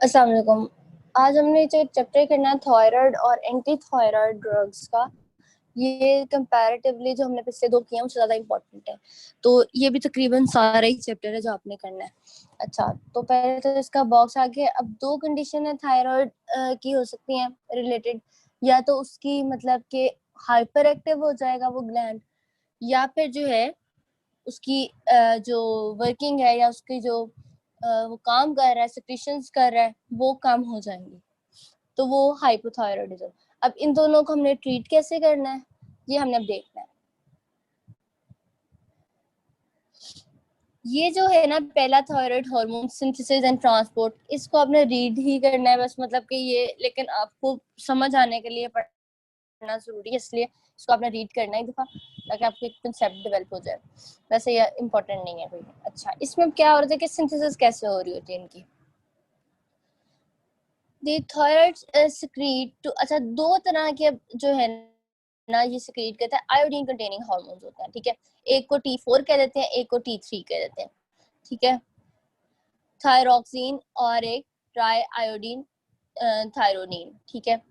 अस्सलाम वालेकुम। आज हमने जो चैप्टर करना है थायराइड और एंटी थायराइड ड्रग्स का, ये कंपैरेटिवली जो हमने पिछले दो किए हैं उससे ज़्यादा इम्पोर्टेंट है। तो ये भी तकरीबन सारा ही चैप्टर है जो आपने करना है। अच्छा, तो पहले तो इसका बॉक्स आ गया। अब दो कंडीशन है थायराइड की हो सकती हैं रिलेटेड, या तो उसकी मतलब कि हाइपर एक्टिव हो जाएगा वो ग्लैंड, या फिर जो है उसकी जो वर्किंग है या उसकी जो वो काम कर रहा है, सेक्रेशंस कर रहा है, वो कम हो जाएंगी, तो वो हाइपोथायरॉयडिज्म। अब इन दोनों को हमने ट्रीट कैसे करना है ये हमने अब देखना है। ये जो है ना पहला thyroid hormone synthesis and transport, इसको आपने रीड ही करना है बस, मतलब कि ये, लेकिन आपको समझ आने के लिए पढ़ना जरूरी है, इसलिए इसको आपने रीड करना है एक दफा ताकि आपको एक कंसेप्ट डेवलप हो जाए। वैसे ये इम्पोर्टेंट नहीं है कोई। अच्छा, इसमें क्या हो रहा है कि सिंथेसिस कैसे हो रही होती है इनकी। दी थायराइड सिक्रीट टू, अच्छा दो तरह के जो है ना ये सिक्रीट करता है, आयोडीन कंटेनिंग हार्मोन्स होते हैं, ठीक है। एक को T4 कह देते हैं, एक को T3 कह देते हैं, ठीक है। थायरोक्सिन और एक ट्राई आयोडीन थायरोनिन, ठीक है।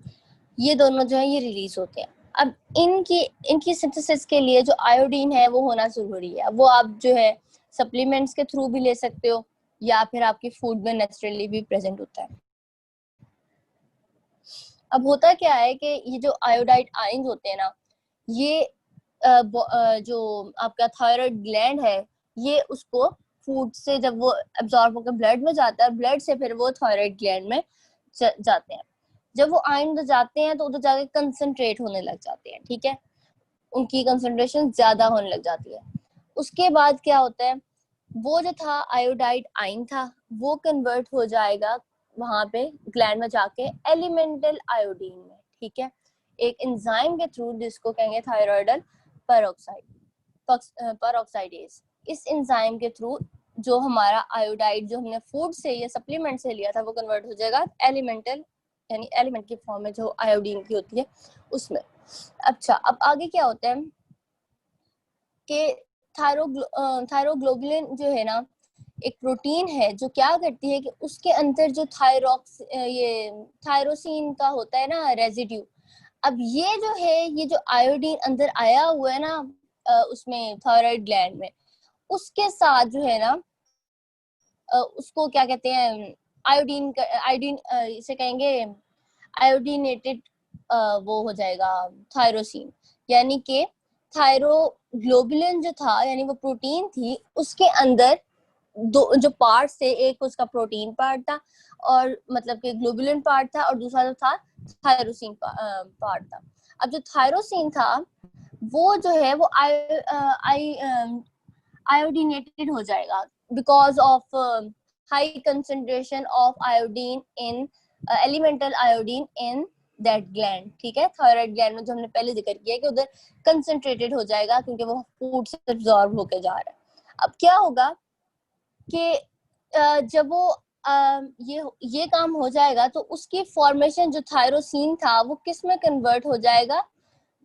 ये दोनों जो है ये रिलीज होते हैं। अब इनकी इनकी सिंथेसिस के लिए जो आयोडीन है वो होना जरूरी है। वो आप जो है सप्लीमेंट्स के थ्रू भी ले सकते हो, या फिर आपकी फूड में नेचुरली भी प्रेजेंट होता है। अब होता क्या है कि ये जो आयोडाइड आयंस होते हैं ना, ये जो आपका थायराइड ग्लैंड है, ये उसको फूड से जब वो एब्जॉर्ब होकर ब्लड में जाता है, ब्लड से फिर वो थायराइड ग्लैंड में जाते हैं। जब वो आयन उधर जाते हैं तो उधर जाके कंसंट्रेट होने लग जाते हैं, ठीक है। उनकी कंसंट्रेशन ज्यादा होने लग जाती है। उसके बाद क्या होता है, वो जो था आयोडाइड आयन था, वो कन्वर्ट हो जाएगा वहां पे ग्लैंड में जाके एलिमेंटल आयोडीन में, ठीक है। एक एंजाइम के थ्रू जिसको कहेंगे थायराइडल पेरोक्साइडेज, इस एंजाइम के थ्रू जो हमारा आयोडाइड जो हमने फूड से या सप्लीमेंट से लिया था वो कन्वर्ट हो जाएगा एलिमेंटल, यानी एलिमेंट की फॉर्म में जो आयोडीन की होती है उसमें। अच्छा, अब आगे क्या होता है कि थायरोग्लोबुलिन जो है ना एक प्रोटीन है जो क्या करती है कि उसके अंदर जो ये थायरोसिन का होता है ना रेजिड्यू, अब ये जो है ये जो आयोडीन अंदर आया हुआ है ना उसमें थायराइड ग्लैंड में, उसके साथ जो है ना उसको क्या कहते हैं, आयोडीन इसे कहेंगे आयोडीनेटेड वो हो जाएगा थायरोसिन, यानी कि थायरोग्लोबुलिन जो था यानी वो प्रोटीन थी, उसके अंदर दो जो पार्ट थे, एक उसका प्रोटीन पार्ट था और मतलब कि ग्लोबुलिन पार्ट था, और दूसरा जो था थायरोसिन पार्ट था। अब जो थायरोसिन था वो जो है वो आयोडीनेटेड हो जाएगा because of high concentration of iodine in elemental iodine in that gland, ठीक है। थायराइड ग्लैंड में जो हमने पहले जिक्र किया कि उधर कंसेंट्रेटेड हो जाएगा क्योंकि वो फूड से एब्जॉर्ब होके जा रहा है। अब क्या होगा कि जब वो ये काम हो जाएगा तो उसकी फॉर्मेशन जो थायरोसिन था वो किस में कन्वर्ट हो जाएगा,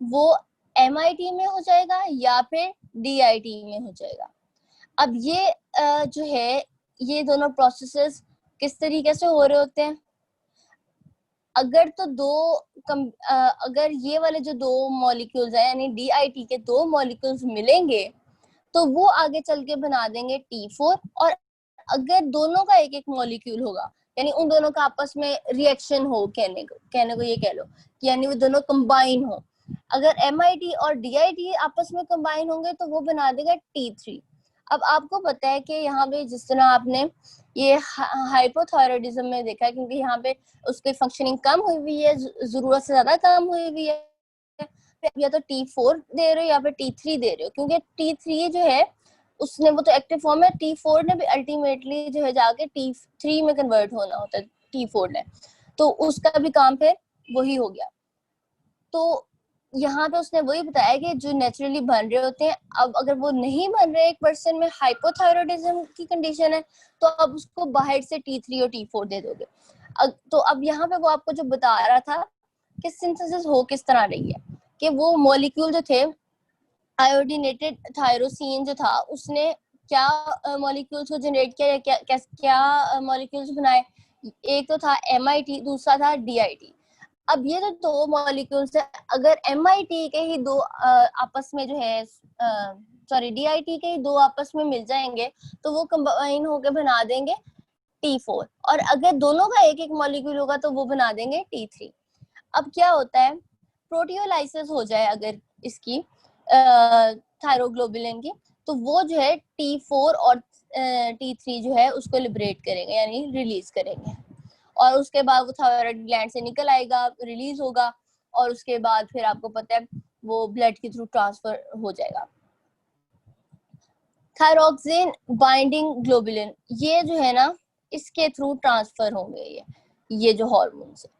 वो MIT में हो जाएगा या फिर DIT में हो जाएगा। अब ये जो है ये दोनों प्रोसेसेस किस तरीके से हो रहे होते हैं, अगर तो अगर ये वाले जो दो मॉलिक्यूल्स हैं यानी DIT के दो मॉलिक्यूल्स मिलेंगे तो वो आगे चल के बना देंगे T4, और अगर दोनों का एक एक मॉलिक्यूल होगा यानी उन दोनों का आपस में रिएक्शन हो, कहने को ये कह लो कि यानी वो दोनों कंबाइन हो, अगर MIT और DIT आपस में कंबाइन होंगे तो वो बना देगा T3। अब आपको पता है कि यहाँ पे जिस तरह आपने ये हाइपोथायरॉयडिज्म में देखा है, क्योंकि यहाँ पे उसकी फंक्शनिंग कम हुई हुई है, जरूरत से ज्यादा कम हुई हुई है, या तो T4 दे रहे हो या फिर T3 दे रहे हो, क्योंकि T3 जो है उसने वो तो एक्टिव फॉर्म है, T4 ने भी अल्टीमेटली जो है जाके T3 में कन्वर्ट होना होता है T4 ने, तो उसका भी काम फिर वही हो गया। तो यहाँ पे उसने वही बताया कि जो नेचुरली बन रहे होते हैं, अब अगर वो नहीं बन रहे, एक पर्सन में हाइपोथायरॉयडिज्म की कंडीशन है, तो अब उसको बाहर से T3 और T4 दे दोगे। तो अब यहाँ पे वो आपको जो बता रहा था कि सिंथेसिस हो किस तरह रही है, कि वो मॉलिक्यूल जो थे आयोडीनेटेड थायरोसिन जो था उसने क्या मॉलिक्यूल्स को जनरेट किया या क्या क्या, क्या मॉलिक्यूल्स बनाए, एक तो था MIT, दूसरा था DIT। अब ये जो दो मॉलिक्यूल्स है, अगर MIT के ही दो आपस में जो है सॉरी DIT के ही दो आपस में मिल जाएंगे तो वो कंबाइन होके बना देंगे T4, और अगर दोनों का एक एक मॉलिक्यूल होगा तो वो बना देंगे T3। अब क्या होता है, प्रोटियोलाइसिस हो जाए अगर इसकी थायरोग्लोबुलिन की, तो वो जो है T4 और T3 जो है उसको लिबरेट करेंगे, यानी रिलीज करेंगे, और उसके बाद वो थायराइड ग्लैंड से निकल आएगा, रिलीज होगा, और उसके बाद फिर आपको पता है वो ब्लड के थ्रू ट्रांसफर हो जाएगा। थायरोक्सिन बाइंडिंग ग्लोबुलिन, ये जो है ना इसके थ्रू ट्रांसफर होंगे ये जो हॉर्मोन्स है,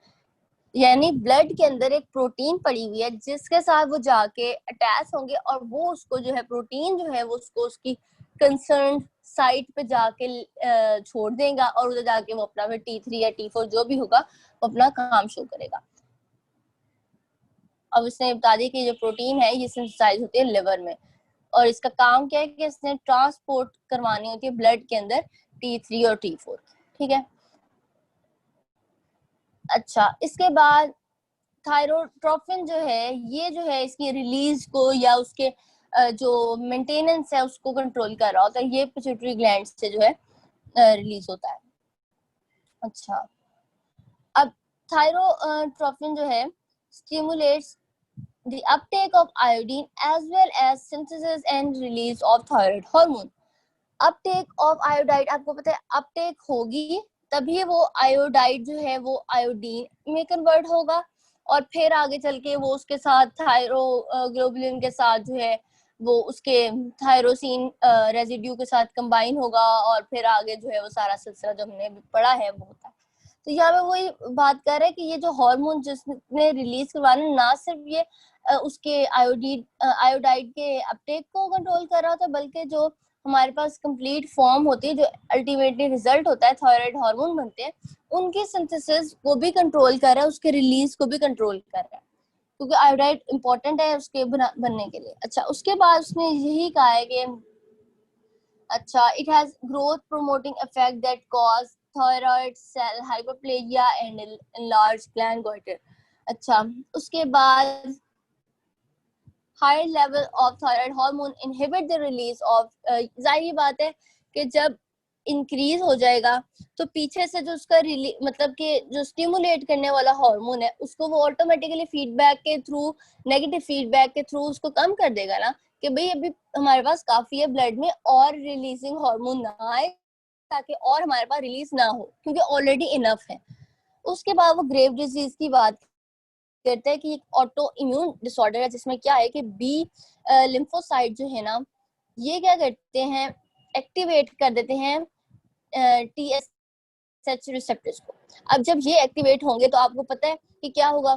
यानी ब्लड के अंदर एक प्रोटीन पड़ी हुई है जिसके साथ वो जाके अटैच होंगे, और वो उसको जो है प्रोटीन जो है वो उसको उसकी कंसर्न साइट पे जाके छोड़ देगा, और उधर जाके वो अपना फिर T3 या T4 जो भी होगा वो अपना काम शो करेगा। अब इसने बता दिया कि जो प्रोटीन है ये सिंथेसाइज होती है लिवर में, और इसका काम क्या है कि इसने ट्रांसपोर्ट करवानी होती है ब्लड के अंदर T3 और T4, ठीक है। अच्छा, इसके बाद थायरोट्रोपिन जो है ये जो है इसकी रिलीज को या उसके जो मेंटेनेंस है उसको कंट्रोल कर रहा होता है, ये पिट्यूटरी ग्लैंड से जो है रिलीज होता है। अच्छा, अब थायरोट्रोपिन जो है stimulates the uptake of iodine as well as synthesis and release of thyroid hormone. Uptake of iodide, आपको पता है अपटेक होगी तभी वो आयोडाइड जो है वो आयोडीन में कन्वर्ट होगा, और फिर आगे चल के वो उसके साथ थायरोग्लोबुलिन के साथ जो है वो उसके थायरोसिन रेजिड्यू के साथ कंबाइन होगा, और फिर आगे जो है वो सारा सिलसिला जो हमने पढ़ा है वो होता है। तो यहाँ पे वही बात कर रहे हैं कि ये जो हार्मोन जिसने रिलीज करवाना, ना सिर्फ ये उसके आयोडाइड के अपटेक को कंट्रोल कर रहा होता है, बल्कि जो हमारे पास कंप्लीट फॉर्म होती है, जो अल्टीमेटली रिजल्ट होता है थायराइड हार्मोन बनते हैं, उनकी सिंथेसिस को भी कंट्रोल कर रहा है, उसके रिलीज को भी कंट्रोल कर रहा है, क्योंकि आयोडाइड इंपॉर्टेंट है उसके बनने के लिए। अच्छा, उसके बाद उसने यही कहा है कि अच्छा, it has growth promoting effect that cause thyroid cell hyperplasia and enlarged gland goiter। अच्छा, उसके बाद high level of thyroid hormone inhibit the release of, जाहिर बात है कि जब इंक्रीज हो जाएगा तो पीछे से जो उसका मतलब कि जो स्टिमुलेट करने वाला हार्मोन है उसको वो ऑटोमेटिकली फीडबैक के थ्रू, नेगेटिव फीडबैक के थ्रू उसको कम कर देगा ना, कि भाई अभी हमारे पास काफी है ब्लड में, और रिलीजिंग हार्मोन ना आए ताकि और हमारे पास रिलीज ना हो, क्योंकि ऑलरेडी इनफ है। उसके बाद वो ग्रेव डिजीज की बात करते हैं कि एक ऑटो इम्यून डिसऑर्डर है जिसमें क्या है कि बी लिम्फोसाइट जो है ना ये क्या करते हैं, एक्टिवेट कर देते हैं TSH रिसेप्टर्स को। अब जब ये एक्टिवेट होंगे तो आपको पता है कि क्या होगा,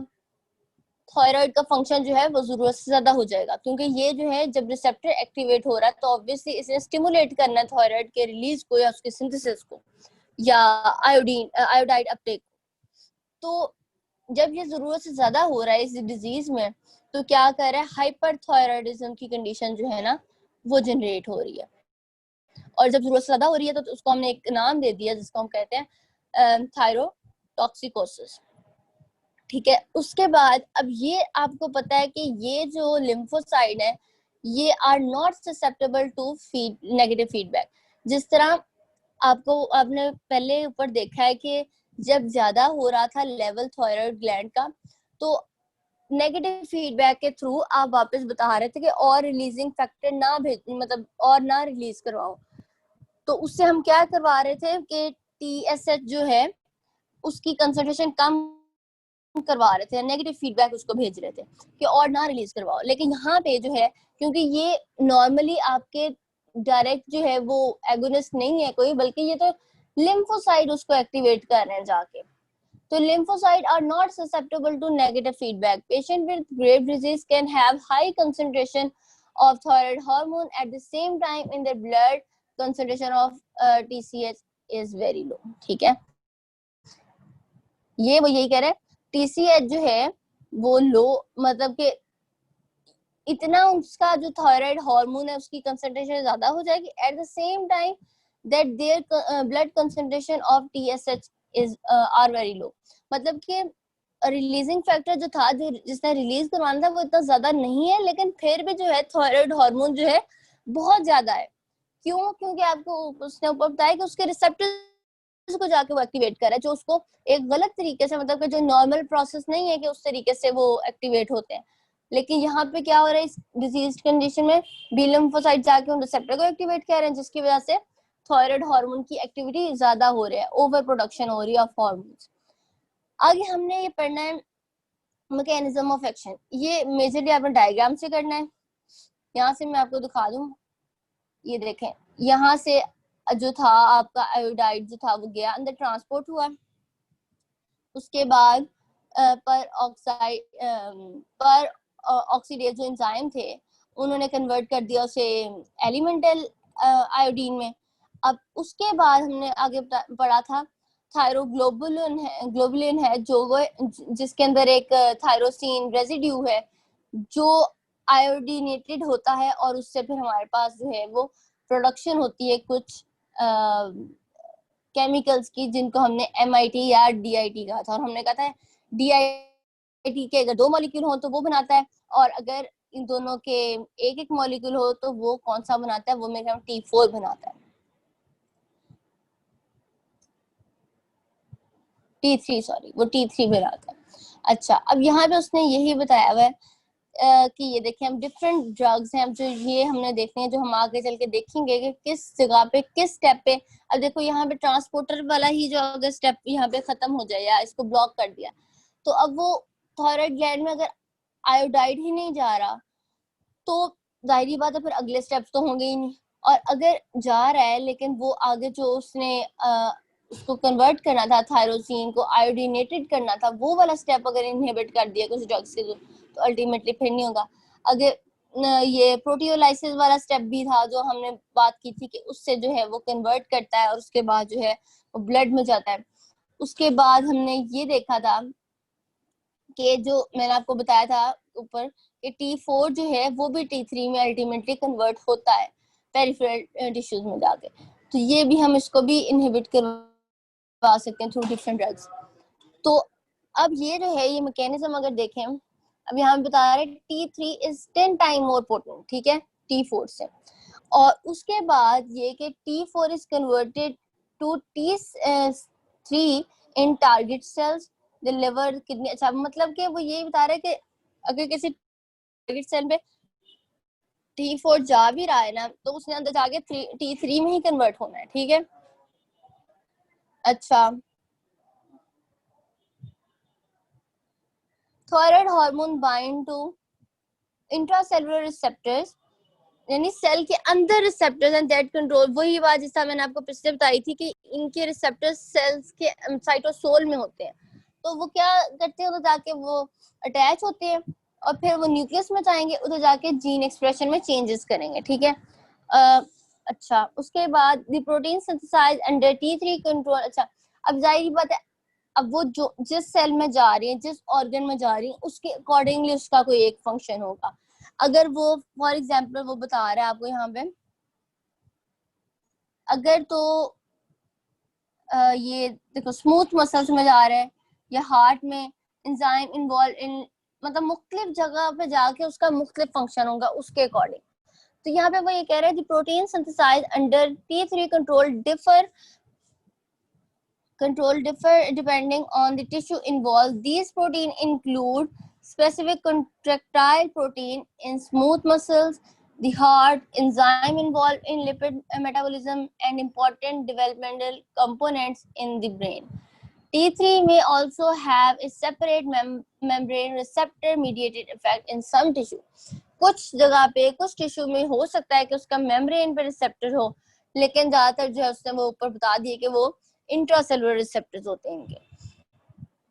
थायराइड का फंक्शन जो है वो जरूरत से ज्यादा हो जाएगा, क्योंकि ये जो है जब रिसेप्टर एक्टिवेट हो रहा है तो ऑब्वियसली इसे स्टिमुलेट करना है थायराइड के रिलीज को या उसके सिंथेसिस को या आयोडाइड अपटेक। तो जब ये जरूरत से ज्यादा हो रहा है इस डिजीज में तो क्या कर रहा है, हाइपरथायराइडिज्म की कंडीशन जो है ना वो जनरेट हो रही है, और जब जरूरत से ज्यादा हो रही है तो उसको हमने एक नाम दे दिया जिसको हम कहते हैं थायरोटॉक्सिकोसिस, ठीक है। उसके बाद अब ये आपको पता है कि ये जो लिम्फोसाइड है ये are not susceptible to negative feedback. जिस तरह आपने पहले ऊपर देखा है कि जब ज्यादा हो रहा था लेवल थायराइड ग्लैंड का तो नेगेटिव फीडबैक के थ्रू आप वापस बता रहे थे कि और रिलीजिंग फैक्टर ना भेज, मतलब और ना रिलीज करवाओ, तो उससे हम क्या करवा रहे थे कि TSH जो है उसकी कंसंट्रेशन कम करवा रहे थे, नेगेटिव फीडबैक उसको भेज रहे थे कि और ना रिलीज करवाओ। लेकिन यहाँ पे जो है क्योंकि ये नॉर्मली आपके डायरेक्ट जो है वो एगोनिस्ट नहीं है कोई, बल्कि ये तो लिम्फोसाइड उसको एक्टिवेट कर रहे हैं जाके, तो lymphocytes are not susceptible to negative feedback. Patient with Graves' disease can have high concentration of thyroid hormone at the same time in their blood concentration of TSH is very low। ठीक है, ये वो यही कह रहे हैं, TSH जो है वो लो, मतलब कि इतना उसका जो थायराइड हार्मोन है उसकी कंसंट्रेशन ज्यादा हो जाएगी, at the same time that their blood concentration of TSH is are very low. मतलब कि रिलीजिंग फैक्टर जो था, जो जिसने रिलीज करवाना था, वो इतना ज्यादा नहीं है, लेकिन फिर भी जो है थायराइड हार्मोन जो है बहुत ज्यादा है। क्यों? क्योंकि आपको उसने ऊपर बताया कि उसके रिसेप्टर्स को जाके वो एक्टिवेट कर रहा है, जो उसको एक गलत तरीके से, मतलब कि जो नॉर्मल प्रोसेस नहीं है कि उस तरीके से वो एक्टिवेट होते हैं। लेकिन यहाँ पे क्या हो रहा है, इस डिजीज कंडीशन में बी लिम्फोसाइट जाके उन रिसेप्टर को एक्टिवेट कर रहे हैं, जिसकी वजह से थायराइड हार्मोन की एक्टिविटी ज्यादा हो रही है, ओवर प्रोडक्शन हो रही है ऑफ हार्मोन्स। आगे हमने ये पढ़ना है मैकेनिज्म ऑफ एक्शन। ये मेजरली आपने डायग्राम से करना है। यहाँ से मैं आपको दिखा दूं, ये देखें, यहाँ से जो था आपका आयोडाइड जो था वो गया अंदर, ट्रांसपोर्ट हुआ, उसके बाद पर ऑक्साइड पर ऑक्सीडेज जो एंजाइम थे उन्होंने कन्वर्ट कर दिया उसे एलिमेंटल आयोडीन में। अब उसके बाद हमने आगे पढ़ा था थायरोग्लोबुलिन है, ग्लोबुलिन है जो वो जिसके अंदर एक थायरोसिन रेजिड्यू है जो आयोडीनेटेड होता है, और उससे फिर हमारे पास जो है वो प्रोडक्शन होती है कुछ केमिकल्स की, जिनको हमने MIT या DIT कहा था। और हमने कहा था DIT के अगर 2 मॉलिक्यूल हो तो वो बनाता है, और अगर इन दोनों के एक एक मॉलिक्यूल हो तो वो कौन सा बनाता है, वो मेरे ख्याल T4 बनाता है, T3 सॉरी, वो T3 बनाता है। अच्छा, अब यहाँ पे उसने यही बताया हुआ है कि ये देखें, हम डिफरेंट ड्रग्स हैं, अब जो ये हमने देखने हैं, जो हम आगे चल के देखेंगे कि किस जगह पे किस स्टेप पे। अब देखो यहाँ पे ट्रांसपोर्टर वाला ही जो अगर स्टेप यहाँ पे खत्म हो जाए या इसको ब्लॉक कर दिया, तो अब वो थायराइड ग्लैंड में अगर आयोडाइड ही नहीं जा रहा तो जाहिर बात है फिर अगले स्टेप्स तो होंगे ही नहीं। और अगर जा रहा है लेकिन वो आगे जो उसने उसको कन्वर्ट करना था, थायरोसिन को आयोडीनेटेड करना था, वो वाला स्टेप अगर इनहिबिट कर दिया कुछ ड्रग्स के तो अल्टीमेटली फिर नहीं होगा। अगर ये प्रोटियोलाइसिस वाला स्टेप भी था जो हमने बात की थी कि उससे जो है वो कन्वर्ट करता है और उसके बाद जो है वो ब्लड में जाता है। उसके बाद हमने ये देखा था कि जो मैंने आपको बताया था ऊपर कि T4 जो है वो भी T3 में अल्टीमेटली कन्वर्ट होता है पेरिफेरल टिश्यूज में जाके। तो ये भी हम इसको भी इनहिबिट करवा सकते हैं थ्रू डिफरेंट ड्रग्स। तो अब ये जो है ये मैकेनिज्म अगर देखें, अब यहाँ बता रहे T3 is 10 time more potent, ठीक है, T4 से। और उसके बाद ये कि T4 is converted to T3 in target cells deliver कितने। अच्छा, मतलब कि वो ये बता रहे कि अगर किसी टारगेट सेल में T4 जा भी रहा है ना तो उसने अंदर जाके T3 में ही कन्वर्ट होना है, ठीक है। अच्छा, thyroid hormone bind to intracellular receptors, यानी सेल के अंदर रिसेप्टर्स एंड दैट कंट्रोल। वही बात जिसका मैंने आपको पिछले बताई थी कि इनके रिसेप्टर्स सेल्स के साइटोसोल में होते हैं। तो वो क्या करते हैं, उधर जाके वो अटैच होते हैं और फिर वो न्यूक्लियस में जाएंगे, उधर जाके जीन एक्सप्रेशन में चेंजेस करेंगे, ठीक है। अच्छा, उसके बाद the protein synthesize under T3 control. अच्छा, अब जाहिर बात है, अब वो जो जिस सेल में जा रही है, जिस ऑर्गन में जा रही है, उसके अकॉर्डिंगली उसका कोई एक फंक्शन होगा। अगर वो फॉर एग्जांपल वो बता रहा है आपको यहाँ पे, अगर तो ये देखो स्मूथ मसल्स में जा रहा है या हार्ट में, एंजाइम इन्वॉल्व इन, मतलब मुख्तलिफ जगह पे जाके उसका मुख्तलिफ फंक्शन होगा उसके अकॉर्डिंग। तो यहाँ पे वो ये कह रहे हैं protein synthesize under T3 control differ depending on the tissue involved. These protein include specific contractile protein in smooth muscles, the heart, enzyme involved in lipid metabolism, and important developmental components in the brain. T3 may also have a separate membrane receptor mediated effect in some tissue. कुछ जगह पे कुछ tissue में हो सकता है कि उसका मेम्ब्रेन पे रिसेप्टर हो, लेकिन ज्यादातर जो है उसने वो ऊपर बता दिए कि वो इंट्रासेलुलर रिसेप्टर्स होते हैं इनके।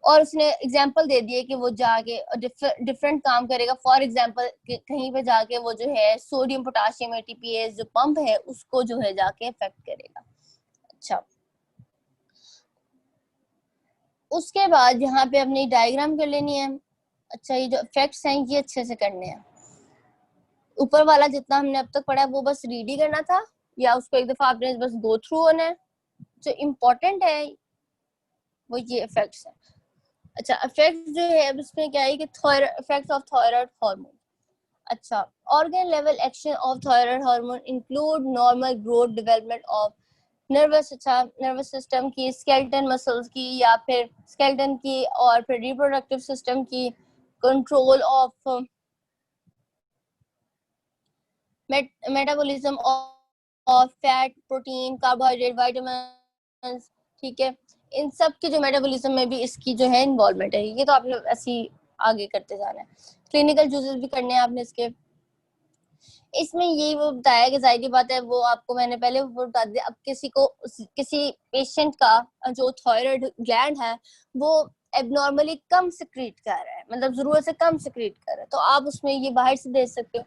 और उसने एग्जांपल दे दिए कि वो जाके डिफरेंट काम करेगा। फॉर एग्जांपल कहीं पे जाके वो जो है सोडियम पोटाशियम ATPase जो पंप है उसको जो है जाके इफेक्ट करेगा। अच्छा, उसके बाद यहाँ पे अपनी डायग्राम कर लेनी है। अच्छा, ये जो इफेक्ट्स हैं ये अच्छे से करने हैं। ऊपर वाला जितना हमने अब तक पढ़ा वो बस रीड ही करना था या उसको एक दफा आपने बस गो थ्रू होना है। जो इम्पोर्टेंट है वो ये इफेक्ट्स हैं। अच्छा, इफेक्ट जो है अब इसमें क्या है कि इफेक्ट्स ऑफ थायराइड हार्मोन। अच्छा, organ level action of thyroid hormone include normal growth, development of nervous, अच्छा नर्वस सिस्टम की, स्केलेटन मसल्स की या फिर स्केलेटन की, और फिर रिप्रोडक्टिव सिस्टम की, control of metabolism of fat, protein, carbohydrate, vitamin, ठीक है, इन सब के जो मेटाबॉलिज्म में भी इसकी जो है इन्वॉल्वमेंट है। ये तो आपने ऐसी आगे करते जाना है, क्लिनिकल यूजेस भी करने हैं आपने इसके। इसमें यही वो बताया कि जाहिर बात है, वो आपको मैंने पहले वो बता दिया। अब किसी पेशेंट का जो थायराइड ग्लैंड है वो एबनॉर्मली कम सिक्रीट कर रहा है, मतलब जरूरत से कम सिक्रीट कर रहा है, तो आप उसमें ये बाहर से दे सकते हो।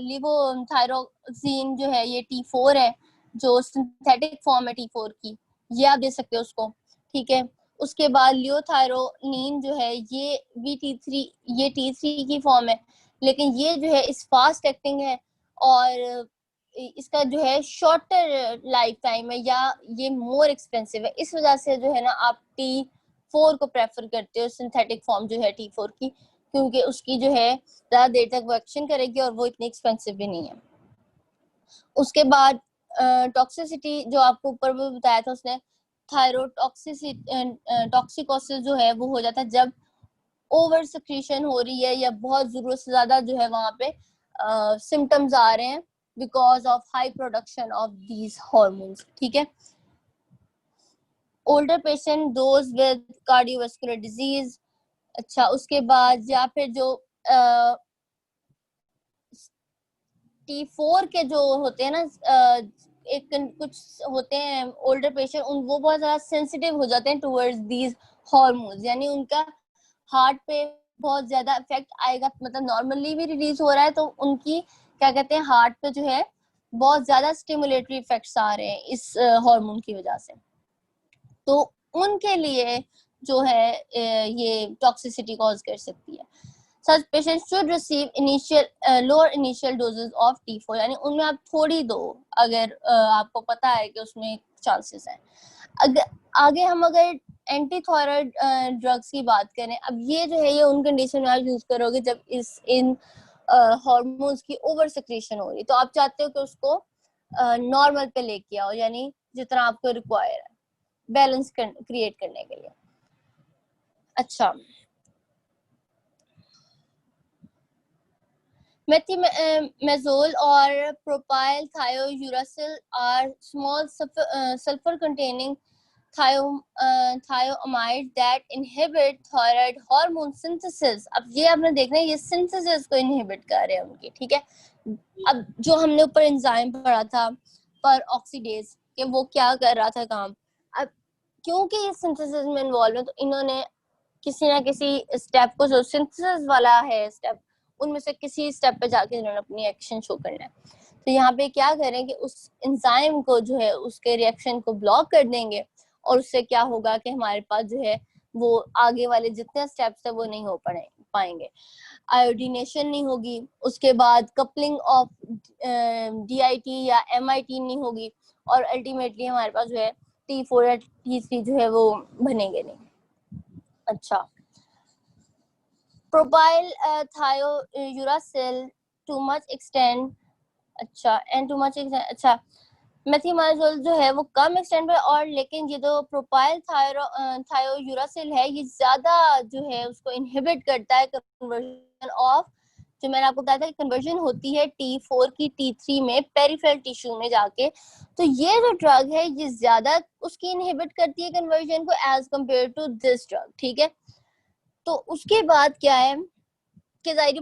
लिवोथायरोक्सिन जो है ये T4 है, जो सिंथेटिक फॉर्म है T4 की, ये आप दे सकते हो उसको, ठीक है। उसके बाद लियोथायरोनिन जो है ये V T3 की फॉर्म है, लेकिन ये जो है इस फास्ट एक्टिंग है और इसका जो है शॉर्टर लाइफ टाइम है, या ये मोर एक्सपेंसिव है। इस वजह से जो है ना आप T4 को प्रेफर करते हो, सिंथेटिक फॉर्म जो है T4 की, क्योंकि उसकी जो है ज्यादा देर तक वो एक्शन करेगी और वो इतनी एक्सपेंसिव भी नहीं है। उसके बाद टॉक्सिसिटी जो आपको ऊपर भी बताया था उसने, टॉक्सिकोसिस जो है वो हो जाता है जब ओवर सिक्रीशन हो रही है या बहुत जरूरत से ज्यादा जो है वहां पे सिम्टम्स आ रहे हैं because of high production of these hormones, ठीक है। Older patient, those with cardiovascular disease, अच्छा उसके बाद या फिर जो T4 के जो होते हैं ना, एक कुछ होते हैं ओल्डर पेशेंट, उन वो बहुत ज्यादा सेंसिटिव हो जाते हैं टुवर्ड्स दीज हॉर्मोन्स, यानी उनका हार्ट पे बहुत ज्यादा इफेक्ट आएगा, मतलब नॉर्मली भी रिलीज हो रहा है तो उनकी क्या कहते हैं हार्ट पे जो है बहुत ज्यादा स्टिमुलेटरी इफेक्ट्स आ रहे हैं इस हार्मोन की वजह से, तो उनके लिए जो है ये टॉक्सिसिटी कॉज कर सकती है। Such patients should receive lower initial doses of T4, यानी उनमें आप थोड़ी दो अगर आपको पता है कि उसमें चांसेस हैं। आगे हम अगर एंटी थायराइड ड्रग्स की बात करें, अब ये जो है ये उन कंडीशन में आप यूज करोगे जब इन हार्मोन्स की ओवर सिक्रीशन हो रही, तो आप चाहते हो कि उसको नॉर्मल पे लेके आओ, यानी जितना आपको रिक्वायर है बैलेंस क्रिएट करने के लिए। अच्छा, मेथीमेजोल और propylthiouracil are small sulphur containing thiamide that inhibit thyroid hormone synthesis। अब ये आपने देखना है, ये synthesis को inhibit कर रहे हैं उनकी, ठीक है। अब जो हमने ऊपर एंजाइम पढ़ा था पर ऑक्सीडेज कि वो क्या कर रहा था काम, अब क्योंकि ये सिंथेसिस में इन्वॉल्व है तो इन्होंने किसी ना किसी स्टेप को, जो सिंथेसिस वाला है स्टेप, उनमें से किसी स्टेप पे जाके इन्होंने अपनी एक्शन शो करना है। तो यहाँ पे क्या करें कि उस एंजाइम को जो है उसके रिएक्शन को ब्लॉक कर देंगे, और उससे क्या होगा कि हमारे पास जो है वो आगे वाले जितने स्टेप्स है वो नहीं हो पाएंगे, आयोडीनेशन नहीं होगी, उसके बाद कपलिंग ऑफ DIT या MIT नहीं होगी, और अल्टीमेटली हमारे पास जो है T4 या T3 जो है वो बनेंगे नहीं। अच्छा, प्रोपाइल थायोयूरासिल टू मच एक्सटेंड, अच्छा एंड टू मच एक्सटेंड, अच्छा मेथीमाजोल जो है वो कम एक्सटेंड पे, और लेकिन ये जो प्रोपाइल थायोयूरासिल है ये ज्यादा जो है उसको इनहिबिट करता है कन्वर्जन ऑफ, जो मैंने आपको बताया था कि कन्वर्जन होती है T4 की T3 में पेरिफेरल टिश्यू में जाके, तो ये जो ड्रग है ये ज्यादा उसकी इनहिबिट करती है कन्वर्जन को as compare to this drug, ठीक है। तो उसके बाद क्या है कि जाहिर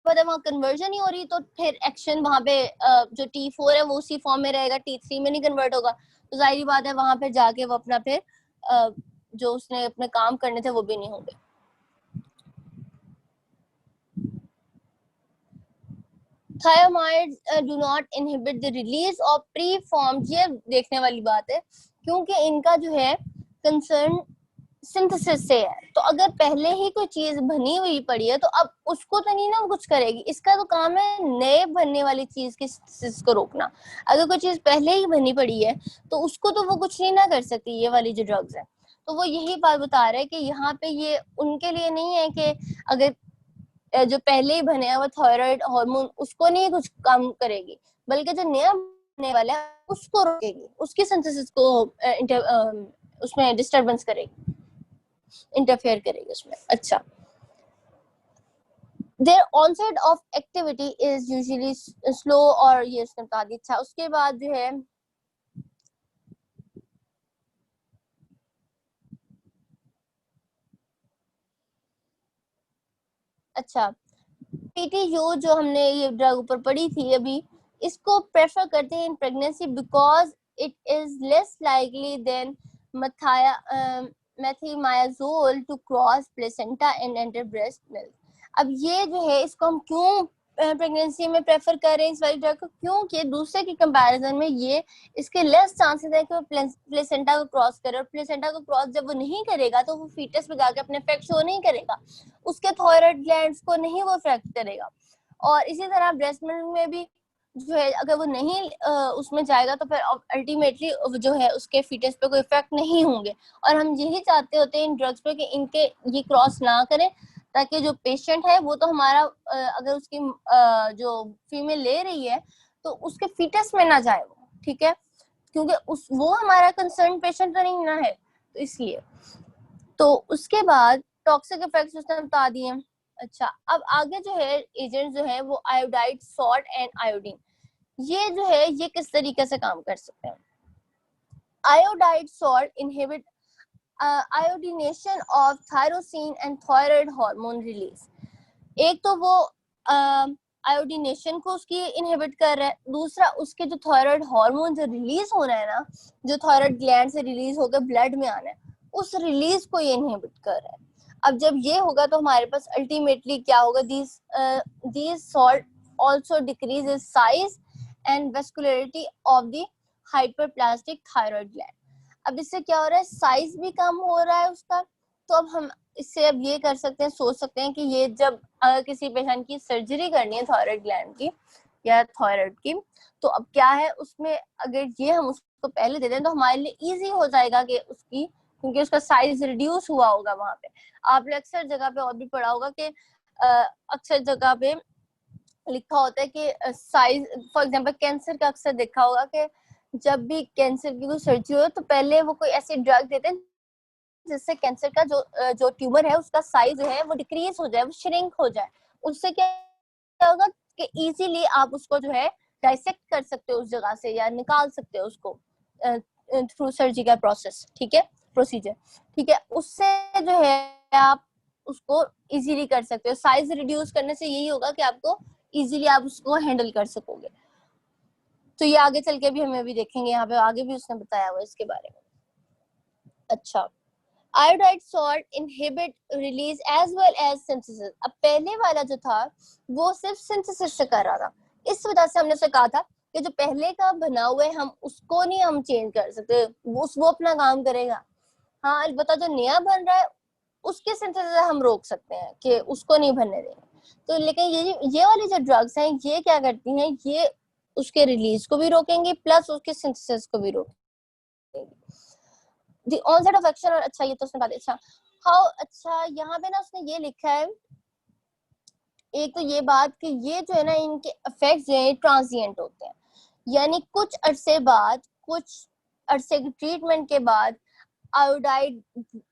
बात है वहाँ कन्वर्जन नहीं हो रही, तो फिर एक्शन वहाँ पे जो T4 है वो उसी फॉर्म में रहेगा, T3 में नहीं कन्वर्ट होगा, तो जाहिर बात है वहां पे जाके वो अपना फिर जो उसने अपने काम करने थे वो भी नहीं होंगे। Thiamides do not inhibit the release of preformed, ये देखने वाली बात है क्योंकि इनका जो है कंसर्न सिंथेसिस से है। तो अगर पहले ही कोई चीज बनी हुई पड़ी है तो अब उसको तो नहीं ना कुछ करेगी, इसका तो काम है नए बनने वाली चीज की सिंथेसिस को रोकना। अगर कोई चीज पहले ही बनी पड़ी है तो उसको तो वो कुछ नहीं ना कर सकती, ये वाली जो ड्रग्स है। तो वो यही बात बता रहा है कि यहाँ पे ये उनके लिए नहीं है कि अगर जो पहले ही बने हैं वो थायराइड हार्मोन उसको नहीं कुछ काम करेगी, बल्कि जो नया बनने वाला है उसको रोकेगी, उसकी सिंथेसिस को उसमें डिस्टरबेंस करेगी, इंटरफेयर करेगी उसमें। अच्छा, their onset of activity is usually slow और ये उसने बता दी। अच्छा, उसके बाद जो है अच्छा पीटीयू जो हमने ये ड्रग ऊपर पढ़ी थी अभी, इसको प्रेफर करते हैं in pregnancy because it is less likely than methimazole to cross placenta and enter breast milk. अब ये जो है इसको हम क्यों प्रेगनेंसी में प्रेफर कर रहे हैं इस वाली ड्रग को, क्योंकि दूसरे के कंपैरिजन में ये इसके लेस चांसेस है कि वो प्लेसेंटा को क्रॉस करे, और प्लेसेंटा को क्रॉस जब वो नहीं करेगा तो वो फीटस पे जाके अपने इफेक्ट शो नहीं करेगा, उसके थायराइड ग्लैंड्स को नहीं वो इफेक्ट करेगा। और इसी तरह ब्रेस्ट मिल्क में भी जो है अगर वो नहीं उसमें जाएगा तो फिर अल्टीमेटली जो है उसके फीटस पे कोई इफेक्ट नहीं होंगे। और हम यही चाहते होते हैं इन ड्रग्स पे कि इनके ये क्रॉस ना करें, ताकि जो पेशेंट है वो तो हमारा अगर उसकी जो फीमेल ले रही है तो उसके फीटस में ना जाए वो, ठीक है, क्योंकि वो हमारा कंसर्न पेशेंट तो नहीं ना है, तो इसलिए। तो उसके बाद टॉक्सिक इफेक्ट्स उसने बता दिए। अच्छा, अब आगे जो है एजेंट जो है वो आयोडाइड सॉल्ट एंड आयोडीन, ये जो है ये किस तरीके से काम कर सकते हैं। Iodide salt inhibit iodination of thyroxine and thyroid hormone release. एक तो वो आयोडीनेशन को उसकी इनहिबिट कर रहा है, दूसरा उसके जो थायराइड हार्मोन जो रिलीज हो रहा है ना, जो थायराइड ग्लैंड से रिलीज होकर ब्लड में आना है, उस रिलीज को ये इनहिबिट कर रहा है। अब जब ये होगा तो हमारे पास अल्टीमेटली क्या होगा, these salt also decrease size and vascularity of the hyperplastic thyroid gland. अब इससे क्या हो रहा है, साइज भी कम हो रहा है उसका। तो अब हम इससे अब ये कर सकते हैं, सोच सकते हैं कि ये जब अगर किसी पेशेंट की सर्जरी करनी है थायराइड ग्लैंड की या थायराइड की, तो अब क्या है उसमें अगर ये हम उसको पहले दे दें तो हमारे लिए इजी हो जाएगा कि उसकी, क्योंकि उसका साइज रिड्यूस हुआ होगा वहां पे। आपने अक्सर जगह पे और भी पढ़ा होगा कि अक्सर जगह पे लिखा होता है कि साइज, फॉर एग्जांपल कैंसर का अक्सर देखा होगा कि जब भी कैंसर की कोई सर्जरी हो तो पहले वो कोई ऐसी ड्रग देते हैं जिससे कैंसर का जो ट्यूमर है उसका साइज है वो डिक्रीज हो जाए, वो श्रिंक हो जाए। उससे क्या होगा कि इजीली आप उसको जो है डाइसेक्ट कर सकते हो उस जगह से, या निकाल सकते हो उसको थ्रू सर्जिकल प्रोसेस, ठीक है, प्रोसीजर, ठीक है। उससे जो है आप उसको इजीली कर सकते हो। साइज रिड्यूस करने से यही होगा कि आपको इजीली आप उसको हैंडल कर सकोगे। तो ये आगे चल के भी हमें भी देखेंगे, यहाँ पे आगे भी उसने बताया हुआ इसके बारे में। अच्छा, iodide salt inhibit release as well as synthesis. अब पहले वाला जो था वो सिर्फ सिंथेसिस से कर रहा था, इस वजह से हमने उसे कहा था कि जो पहले का बना हुआ है हम उसको नहीं हम चेंज कर सकते, वो अपना काम करेगा। हाँ, अलबत्ता जो नया बन रहा है उसके सिंथेसिस हम रोक सकते हैं कि उसको नहीं बनने देंगे। तो लेकिन ये वाली जो ड्रग्स हैं ये क्या करती हैं, ये उसके रिलीज को भी रोकेंगे प्लस उसके सिंथेसिस को भी रोकेंगे। द ऑनसेट ऑफ एक्शन, और अच्छा ये तो उसने बात, अच्छा हाउ, अच्छा यहाँ पे ना उसने ये लिखा है एक तो ये बात कि ये जो है ना इनके इफेक्ट्स जो है ट्रांजिएंट होते हैं, यानी कुछ अरसे बाद, कुछ अरसे की ट्रीटमेंट के बाद आयोडाइड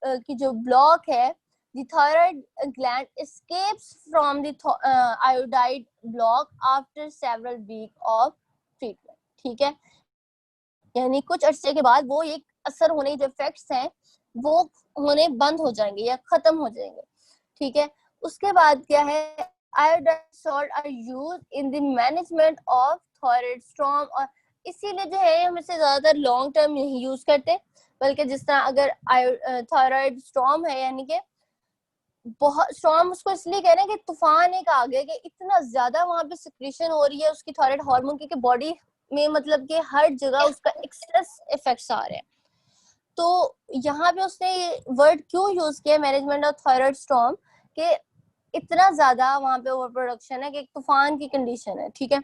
की जो ब्लॉक है, the thyroid gland escapes from the iodide block after several weeks of treatment, ठीक है। यानी कुछ अरसे के बाद वो एक असर होने जो इफेक्ट्स हैं वो होने बंद हो जाएंगे या खत्म हो जाएंगे, ठीक है। उसके बाद क्या है, iodide salt are used in the management of thyroid storm, और इसीलिए जो है हम इसे ज्यादातर लॉन्ग टर्म नहीं यूज करते, बल्कि जिस तरह अगर थायराइड स्टॉर्म है, यानी कि बहुत स्टॉर्म उसको इसलिए कह रहे हैं कि तूफान एक आ गया, कि इतना ज्यादा वहां पे सिक्रीशन हो रही है उसकी थायराइड हार्मोन की कि बॉडी में मतलब कि हर जगह उसका एक्सेस इफेक्ट्स आ रहे हैं। तो यहाँ पे उसने वर्ड क्यों यूज किया मैनेजमेंट ऑफ थायराइड स्टॉर्म, कि इतना ज्यादा वहां पे ओवर प्रोडक्शन है कि एक तूफान की कंडीशन है, ठीक है।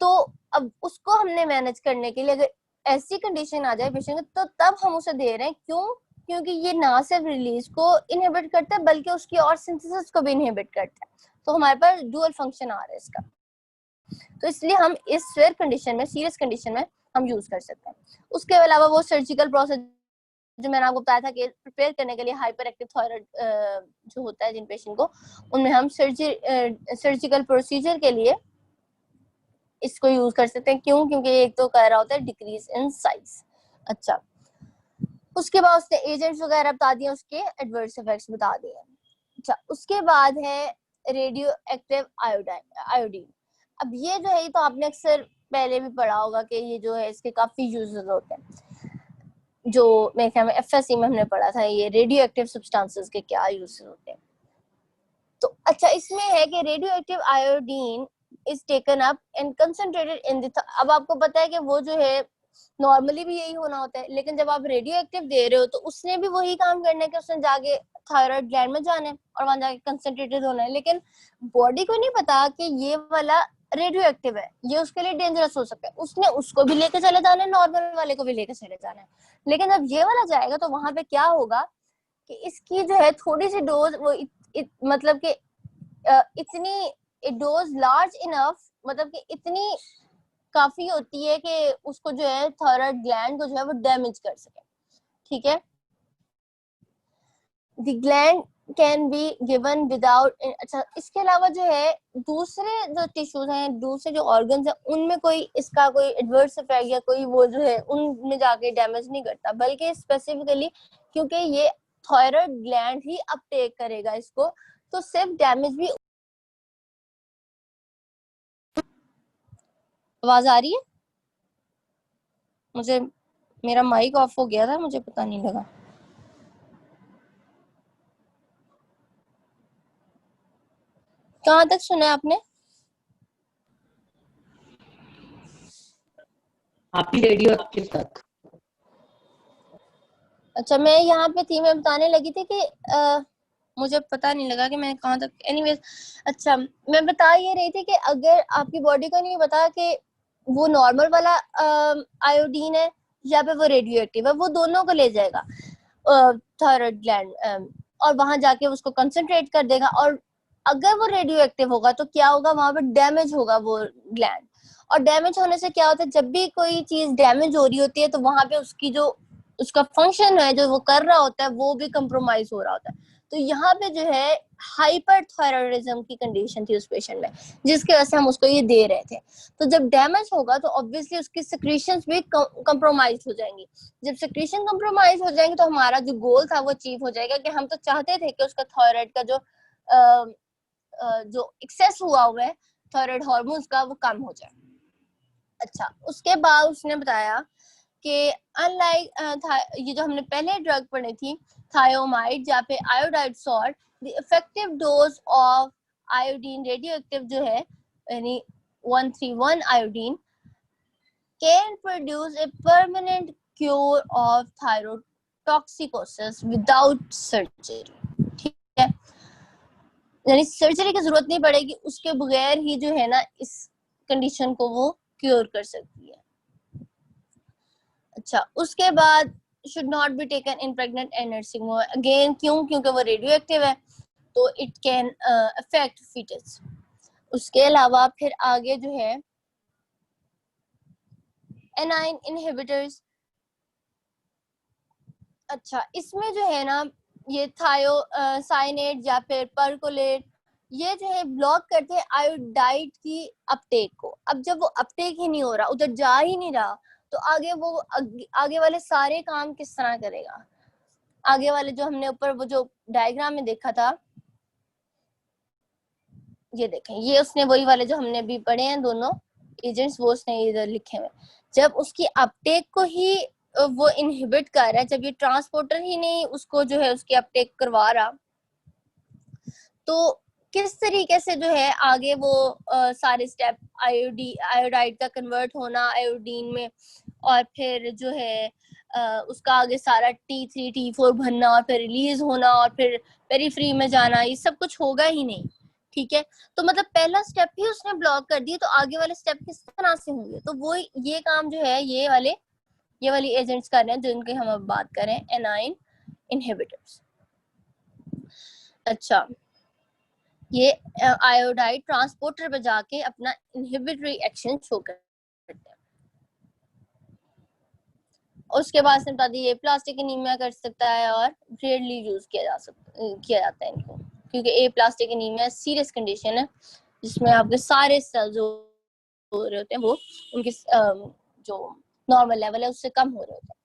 तो अब उसको हमने मैनेज करने के लिए अगर ऐसी कंडीशन आ जाए पेशेंट तो तब हम उसे दे रहे हैं, क्यों? क्योंकि ये ना सिर्फ रिलीज को इनहिबिट करता है बल्कि उसकी और सिंथेसिस को भी इनहिबिट करता है। तो हमारे पास डुअल फंक्शन आ रहा है इसका, तो इसलिए हम इस फेयर कंडीशन में, सीरियस कंडीशन में हम यूज कर सकते हैं। उसके अलावा वो सर्जिकल प्रोसेस जो मैंने आपको बताया था कि प्रिपेयर करने के लिए हाइपर एक्टिव थायराइड जो होता है जिन पेशेंट को, उनमें हम सर्जिकल प्रोसीजर के लिए इसको यूज कर सकते हैं। क्यों? क्योंकि एक तो कह रहा होता है डिक्रीज इन साइज। अच्छा, उसके बाद उसने एजेंट्स वगैरह बता दिए, उसके एडवर्स इफेक्ट्स बता दिए। अच्छा, उसके बाद है रेडियो एक्टिव आयोडीन। अब ये जो है, ये तो आपने अक्सर पहले भी पढ़ा होगा कि ये जो है इसके काफी यूजेस होते हैं, जो मेरे ख्याल में एफएससी में हमने पढ़ा था, ये रेडियो एक्टिव सब्सटेंसेस के क्या यूजेस होते हैं। तो अच्छा, इसमें है कि radio active iodine is taken up and concentrated in the, अब आपको पता है कि वो जो है नॉर्मली भी यही होना होता है, लेकिन जब आप रेडियो एक्टिव दे रहे हो तो उसने भी वही काम करना है कि उसने जाके थायराइड ग्लैंड में जाना है और वहां जाके कंसंट्रेटेड होना है। लेकिन बॉडी को नहीं पता कि ये वाला रेडियो एक्टिव है, ये उसके लिए डेंजरस हो सकता है, उसने उसको भी लेके चले जाना है, नॉर्मल वाले को भी लेके चले जाना है। लेकिन जब ये वाला जाएगा तो वहां पे क्या होगा कि इसकी जो है थोड़ी सी डोज वो मतलब कि इतनी डोज लार्ज इनफ, मतलब कि इतनी काफी होती है कि उसको जो है थायराइड ग्लैंड को जो है वो डैमेज कर सके, ठीक है। The gland can be given without, अच्छा इसके अलावा जो है दूसरे जो टिश्यूज हैं, दूसरे जो ऑर्गन्स हैं, उनमें कोई इसका कोई एडवर्स इफेक्ट या कोई वो जो है उनमें जाके डैमेज नहीं करता, बल्कि स्पेसिफिकली क्योंकि ये थायराइड ग्लैंड ही अपटेक करेगा इसको, तो सिर्फ डैमेज भी। आवाज आ रही है मुझे? मेरा माइक ऑफ हो गया था, मुझे पता नहीं लगा। कहाँ तक सुना है आपने? आपकी रेडियो एक्टिव तक। अच्छा, मैं यहाँ पे थी, मैं बताने लगी थी कि मुझे पता नहीं लगा कि मैं कहाँ तक, एनीवेज। अच्छा, मैं बता ये रही थी कि अगर आपकी बॉडी को नहीं पता कि वो नॉर्मल वाला आयोडीन है या फिर वो रेडियो एक्टिव है, वो दोनों को ले जाएगा थायराइड ग्लैंड और वहां जाके उसको कंसंट्रेट कर देगा। और अगर वो रेडियो एक्टिव होगा तो क्या होगा, वहां पर डैमेज होगा वो ग्लैंड। और डैमेज होने से क्या होता है, जब भी कोई चीज डैमेज हो रही होती है तो वहां पे उसकी जो उसका फंक्शन है जो वो कर रहा होता है वो भी कंप्रोमाइज हो रहा होता है। तो यहाँ पे जो है हाइपरथायराइडिज्म की कंडीशन थी उस पेशेंट में, जिसकी वजह से हम उसको ये दे रहे थे। तो जब डैमेज होगा तो ऑब्वियसली उसकी सिक्रीशंस भी कंप्रोमाइज हो जाएंगी। जब सिक्रीशन कंप्रोमाइज हो जाएंगे तो हमारा जो गोल था वो अचीव हो जाएगा, कि हम तो चाहते थे कि उसका थायराइड का जो एक्सेस हुआ है थायराइड हार्मोन्स का वो कम हो जाए। अच्छा, उसके बाद उसने बताया कि अनलाइक ये जो हमने पहले ड्रग पढ़ी थी थायोमाइड या फिर iodide salt, the effective dose of iodine radio active जो है यानी 131 iodine can produce a permanent cure of thyrotoxicosis without surgery, ठीक है। यानी सर्जरी की जरूरत नहीं पड़ेगी, उसके बगैर ही जो है ना इस कंडीशन को वो क्योर कर सकती है। अच्छा, उसके बाद should not be taken in pregnant and nursing women, again क्यों? क्योंकि वो रेडियो एक्टिव है तो it can affect fetus। उसके अलावा फिर आगे जो है एनाइन इनहिबिटर्स। अच्छा, इसमें जो है ना ये साइनेट या फिर परकोलेट, ये जो है ब्लॉक करते हैं आयोडाइड की अपटेक को। अब जब वो अपटेक ही नहीं हो रहा, उधर जा ही नहीं रहा, तो आगे वो आगे वाले सारे काम किस तरह करेगा? आगे वाले जो हमने ऊपर वो जो डायग्राम में देखा था, ये देखें, ये उसने वही वाले जो हमने अभी पढ़े हैं दोनों एजेंट्स, वो उसने इधर लिखे हुए। जब उसकी अपटेक को ही वो इनहिबिट कर रहा है, जब ये ट्रांसपोर्टर ही नहीं उसको जो है उसकी अपटेक करवा रहा, तो किस तरीके से जो है आगे वो सारे स्टेप आयोडाइड का कन्वर्ट होना आयोडीन में, और फिर जो है उसका आगे सारा T3 T4 भरना और फिर रिलीज होना और फिर पेरीफ्री में जाना, ये सब कुछ होगा ही नहीं, ठीक है। तो मतलब पहला स्टेप ही उसने ब्लॉक कर दिया, तो आगे वाले स्टेप किस तरह से होंगे? तो वो ये काम जो है ये वाली एजेंट्स कर रहे हैं जिनकी हम अब बात करें, एनाइन इनहिबिटर्स। अच्छा, ये आयोडाइड ट्रांसपोर्टर पे जाके अपना इनहिबिटरी एक्शन शो करते हैं। उसके बाद से बता दी ये प्लास्टिक एनीमिया कर सकता है और रेयरली यूज किया जाता है इनको, क्योंकि ये प्लास्टिक एनीमिया सीरियस कंडीशन है जिसमें आपके सारे सेल्स जो हो रहे होते हैं वो उनके जो नॉर्मल लेवल है उससे कम हो रहे होते हैं।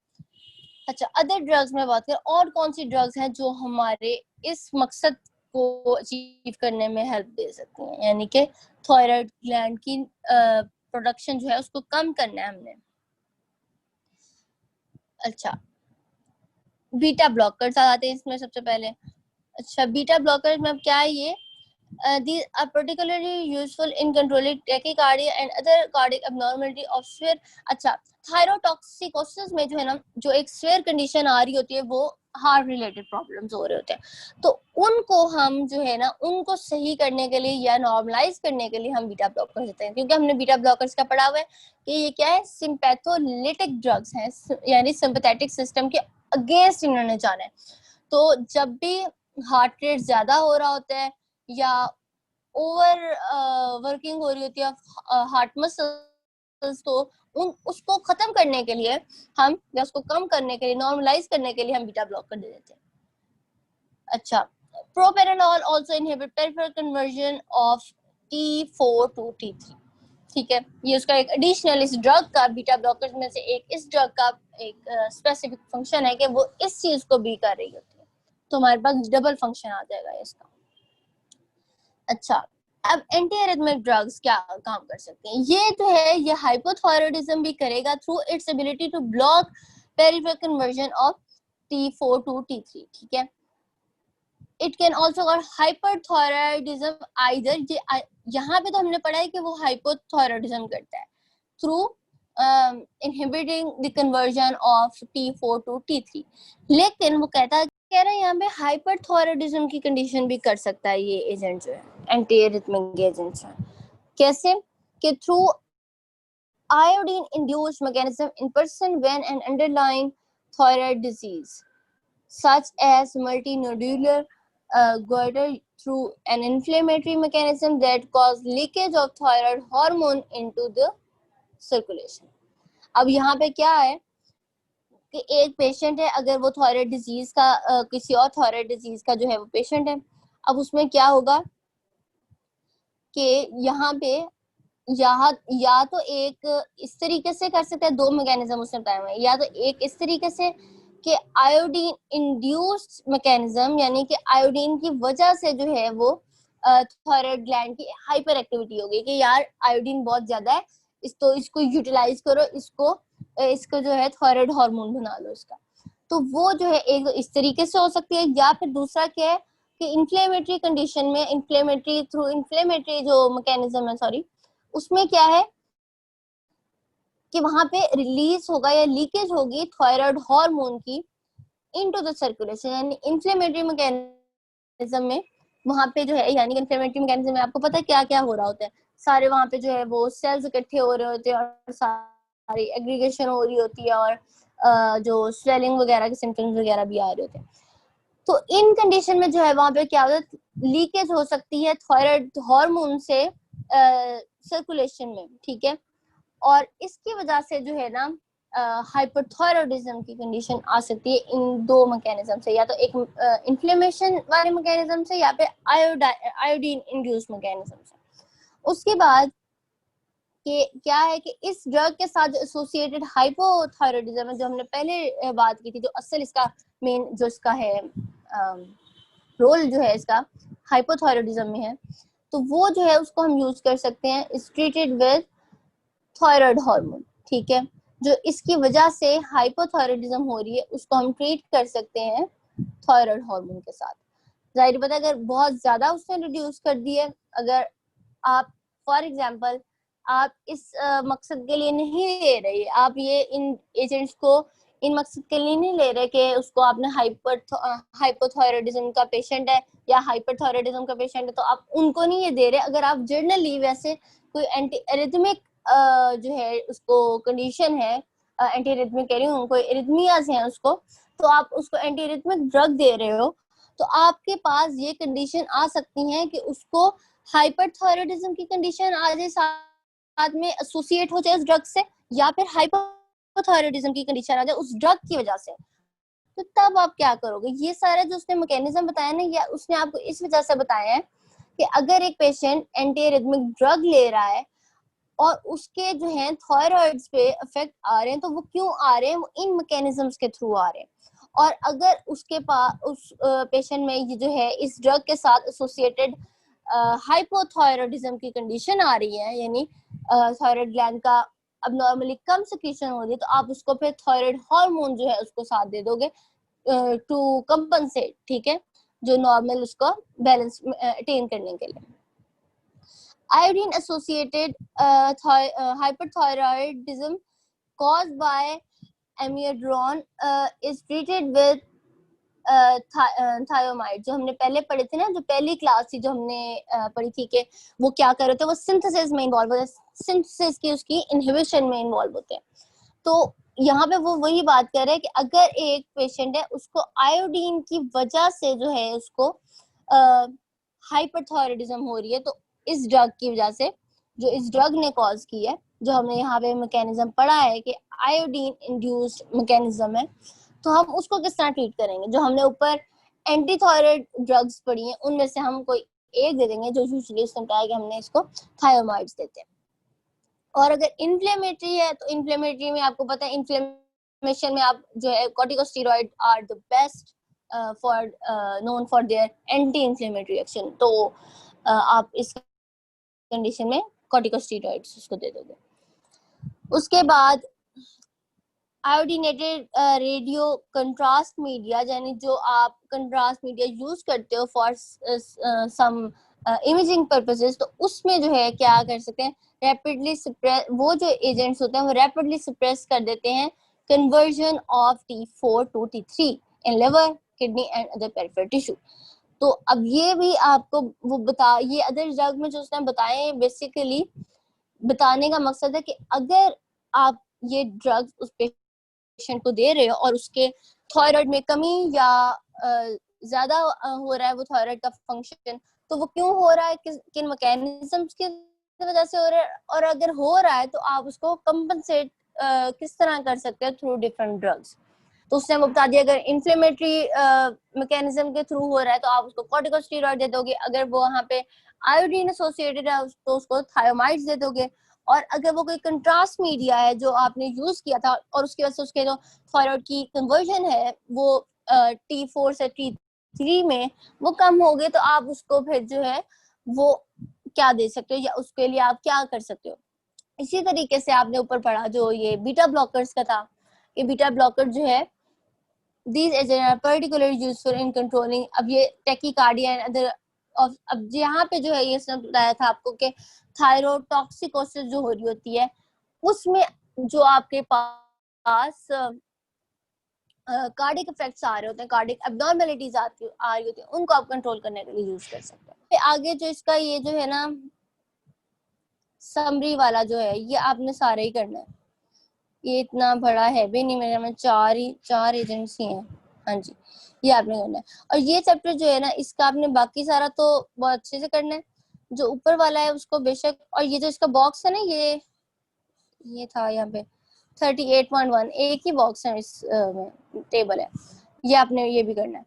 अच्छा, अदर ड्रग्स में बात करें, और कौन सी ड्रग्स हैं जो हमारे इस मकसद को अचीव करने में हेल्प दे सकती हैं, यानी कि थायराइड ग्लैंड की प्रोडक्शन जो है उसको कम करना है हमने। अच्छा, बीटा ब्लॉकर्स आ जाते हैं इसमें सबसे पहले। अच्छा, बीटा ब्लॉकर्स में अब क्या है ये, these are particularly useful in controlling tachycardia and other cardiac abnormality of severe। अच्छा, थायरोटॉक्सिकोसिस में जो है ना, जो एक सेवियर कंडीशन आ रही होती है वो हार्ट रिलेटेड प्रॉब्लम्स हो रहे होते हैं, तो उनको हम जो है ना उनको सही करने के लिए या नॉर्मलाइज करने के लिए हम बीटा ब्लॉकर्स देते हैं, क्योंकि हमने बीटा ब्लॉकर्स का पढ़ा हुआ है कि ये क्या है, सिंपैथोलिटिक ड्रग्स हैं, यानी सिंपैथेटिक सिस्टम के अगेंस्ट इन्होंने जाना है। तो जब भी हार्ट रेट ज्यादा हो रहा होता है या ओवर वर्किंग हो रही होती है हार्ट मसल्स, तो उसको खत्म करने के लिए हम, या उसको कम करने के लिए, नॉर्मलाइज करने के लिए हम बीटा ब्लॉकर दे देते हैं। अच्छा, propranolol also inhibit peripheral conversion of T4 to T3, ठीक है। ये उसका एक एडिशनल, इस ड्रग का, बीटा ब्लॉकर्स में से एक इस ड्रग का एक स्पेसिफिक फंक्शन है कि वो इस चीज को भी कर रही होती है, तो हमारे पास डबल फंक्शन आ जाएगा इसका। अच्छा, अब एंटी एरिथमिक ड्रग्स क्या काम कर सकते हैं? ये जो है ये हाइपोथायराइडिज्म भी करेगा through its ability to block peripheral conversion of T4 to T3, ठीक है। It can also cause hyperthyroidism either, ये यहाँ पे तो हमने पढ़ा है कि वो हाइपोथायराइडिज्म करता है through inhibiting the conversion of T4 to T3, लेकिन वो कह रहे हैं यहाँ पे हाइपरथायराइडिज्म की कंडीशन भी कर सकता है ये एजेंट जो है, एंटी एरिथमिक एजेंट है। कैसे? कि through iodine induced mechanism in person when an underlying thyroid disease such as multinodular goiter through an inflammatory mechanism that cause leakage of thyroid hormone into the circulation। अब यहाँ पे क्या है कि एक पेशेंट है, अगर वो थायराइड डिजीज का किसी और थायराइड डिजीज का जो है वो पेशेंट है, अब उसमें क्या होगा कि यहाँ पे या तो एक इस तरीके से कर सकते हैं, दो मैकेनिज्म उसने बताए हुए हैं, या तो एक इस तरीके से कि आयोडीन इंड्यूस्ड मैकेनिज्म, यानी कि आयोडीन की वजह से जो है वो थायराइड ग्लैंड की हाइपर एक्टिविटी होगी कि यार आयोडीन बहुत ज्यादा है, इसको यूटिलाइज करो, इसको जो है थायराइड हार्मोन बना लो इसका। तो वो जो है एक इस तरीके से हो सकती है, या फिर दूसरा क्या है कि इन्फ्लेमेटरी कंडीशन में, इन्फ्लेमेटरी जो मैकेनिज्म है, सॉरी, उसमें क्या है कि वहां पे रिलीज होगा या लीकेज होगी थायराइड हार्मोन की इनटू द सर्कुलेशन, यानी इन्फ्लेमेटरी मैकेनिज्म में वहां पे जो है, यानी इन्फ्लेमेटरी मैकेनिज्म में आपको पता है क्या क्या हो रहा होता है, सारे वहां पे जो है वो सेल्स इकट्ठे हो रहे होते हैं और सारी एग्रीगेशन हो रही होती है और जो स्वेलिंग वगैरह के सिम्टम्स वगैरह भी आ रहे होते हैं। तो इन कंडीशन में जो है वहां पे क्या होता है, लीकेज हो सकती है थायराइड हार्मोन से सर्कुलेशन में, ठीक है। और इसकी वजह से जो है ना हाइपरथायराइडिज्म की कंडीशन आ सकती है इन दो मैकेनिज्म से, या तो एक इन्फ्लेमेशन वाले मैकेनिज्म से या फिर आयोडीन इंड्यूस मैकेनिज्म से। उसके बाद कि क्या है कि इस ड्रग के साथ एसोसिएटेड हाइपोथायराइडिज्म है, जो हमने पहले बात की थी, जो असल इसका मेन जो इसका है रोल जो है इसका हाइपोथायराइडिज्म में है, तो वो जो है उसको हम यूज कर सकते हैं, is treated with thyroid hormone, ठीक है। जो इसकी वजह से हाइपोथायराइडिज्म हो रही है उसको हम ट्रीट कर सकते हैं थायराइड हार्मोन के साथ। जाहिर बात है अगर बहुत ज्यादा उसने रिड्यूस कर दी है, अगर आप फॉर एग्जांपल आप इस मकसद के लिए नहीं ले रहे, आप ये इन एजेंट्स को इन मकसद के लिए नहीं ले रहे कि उसको आपने हाइपोथायराइडिज्म का पेशेंट है या हाइपरथायराइडिज्म का पेशेंट है तो आप उनको नहीं ये दे रहे। अगर आप जनरली वैसे कोई एंटी एरिथमिक जो है उसको कंडीशन है, एंटी एरिथमिक कह रही हूँ, कोई एरिथमियाज हैं उसको, तो आप उसको एंटी एरिथमिक ड्रग दे रहे हो, तो आपके पास ये कंडीशन आ सकती है कि उसको हाइपरथायराइडिज्म की कंडीशन आ जाए, साथ में एसोसिएट हो जाए उस ड्रग से, या फिर हाइपोथायराइडिज्म की कंडीशन आ जाए उस ड्रग की वजह से। तो तब आप क्या करोगे? ये सारा जो उसने मैकेनिज्म बताया ना, या उसने आपको इस वजह से बताया है कि अगर एक पेशेंट एंटी एरिथमिक ड्रग ले रहा है और उसके जो है थायराइड्स पे इफेक्ट आ रहे हैं, तो वो क्यों आ रहे हैं? वो इन मैकेनिज्म्स के थ्रू आ रहे हैं। और अगर उसके पास उस पेशेंट में ये जो है इस ड्रग के साथ एसोसिएटेड हाइपोथायराइडिज्म की कंडीशन आ रही है, यानी थायराइड ग्लैंड का अब नॉर्मली कम सिक्रीशन हो रही है, तो आप उसको फिर थायराइड हार्मोन जो है उसको साथ दे दोगे टू कंपनसेट, ठीक है, जो नॉर्मल उसको बैलेंस अटेन करने के लिए। Iodine associated hyperthyroidism caused by amiodarone is treated with थायोमाइड। जो हमने पहले पढ़े थे ना, जो पहली क्लास थी जो हमने पढ़ी थी कि वो क्या कर रहे थे, वो सिंथेसिस में इन्वॉल्व होते हैं, सिंथेसिस की उसकी इनहिबिशन में इन्वॉल्व होते हैं। तो यहाँ पे वो वही बात कर रहे हैं कि अगर एक पेशेंट है उसको आयोडीन की वजह से जो है उसको हाइपरथायराइडिज्म हो रही है, तो इस ड्रग की वजह से, जो इस ड्रग ने कॉज की है, जो हमने यहाँ पे मैकेनिज्म पढ़ा है कि आयोडीन इंड्यूस्ड मैकेनिज्म है, तो हम उसको किस तरह ट्रीट करेंगे? जो हमने ऊपर एंटी थायराइड ड्रग्स पढ़ी हैं उनमें से हम कोई एक दे देंगे, जो यूजुअली उसने बताया कि हमने इसको थायोमाइड्स देते हैं। और अगर इन्फ्लेमेटरी है तो इन्फ्लेमेटरी में आपको पता है इन्फ्लेमेशन में आप जो है corticosteroid are the best for known for their anti inflammatory action, तो आप इस कंडीशन में कॉर्टिकोस्टेरॉइड्स उसको दे दोगे। उसके बाद आयोडीनेटेड रेडियो कंट्रास्ट मीडिया, यानी जो आप कंट्रास्ट मीडिया यूज करते हो फॉर सम इमेजिंग पर्पसेस, तो उसमें जो है क्या कर सकते हैं, रैपिडली सप्रेस, वो जो एजेंट्स होते हैं वो रैपिडली सप्रेस कर देते हैं conversion of T4 to T3 in liver, kidney and other peripheral tissue. तो अब ये भी आपको वो बता, ये अदर ड्रग में जो उसने बताए बेसिकली बताने का मकसद है कि अगर आप ये ड्रग्स उस पेशेंट को दे रहे हो और उसके थायराइड में कमी या ज्यादा हो रहा है वो थायराइड का फंक्शन, तो वो क्यों हो रहा है, किन मैकेनिज्म्स की वजह से हो रहा है, और अगर हो रहा है तो आप उसको कंपनसेट किस तरह कर सकते हैं थ्रू डिफरेंट ड्रग्स। तो उसने हमें बता दिया अगर इन्फ्लेमेटरी मैकेनिज्म के थ्रू हो रहा है तो आप उसको कॉर्टिकोस्टेरॉइड दे दोगे, अगर वो वहाँ पे आयोडीन एसोसिएटेड है तो उसको थायोमाइड्स दे दोगे, और अगर वो कोई कंट्रास्ट मीडिया है जो आपने यूज किया था और उसकी वजह से उसके जो थायराइड की कन्वर्जन है वो T4 से T3 में वो कम हो गए, तो आप उसको फिर जो है वो क्या दे सकते हो या उसके लिए आप क्या कर सकते हो। इसी तरीके से आपने ऊपर पढ़ा जो ये बीटा ब्लॉकर्स का था, ये बीटा ब्लॉकर जो है these agents are particularly useful in controlling, अब ये टैकीकार्डिया एंड अदर, अब यहाँ पे जो है ये सब बताया था आपको कि थायरोटॉक्सिकोसिस जो हो रही होती है उसमें जो आपके पास कार्डिक इफेक्ट्स आ रहे होते हैं, कार्डिक एब्नॉर्मलिटीज आ रही होती है, उनको आप कंट्रोल करने के लिए यूज कर सकते हैं। फिर आगे जो इसका ये जो है ना समरी वाला जो है ये आपने सारे ही करना है, ये इतना बड़ा है भी नहीं, मेरे में चार एजेंट्स ही हैं। हाँ जी, ये आपने करना है। और ये चैप्टर जो है ना इसका आपने बाकी सारा तो बहुत अच्छे से करना है, जो ऊपर वाला है उसको बेशक, और ये जो इसका बॉक्स है ना ये था यहाँ पे 38.1 एक ही बॉक्स है इस टेबल है, ये आपने ये भी करना है,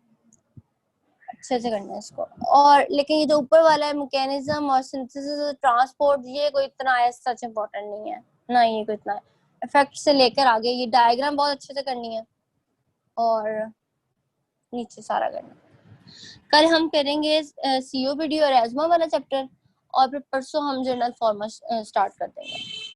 अच्छे से करना है इसको। और लेकिन ये जो ऊपर वाला है मैकेनिज्म और सिंथेसिस ट्रांसपोर्ट, ये कोई इतना सच इम्पोर्टेंट नहीं है ना, ये कोई इतना इफेक्ट से लेकर आगे ये डायग्राम बहुत अच्छे से करनी है और नीचे सारा करना। कल हम करेंगे COPD और एस्मा वाला चैप्टर, और फिर परसों हम जनरल फॉर्मा स्टार्ट कर देंगे।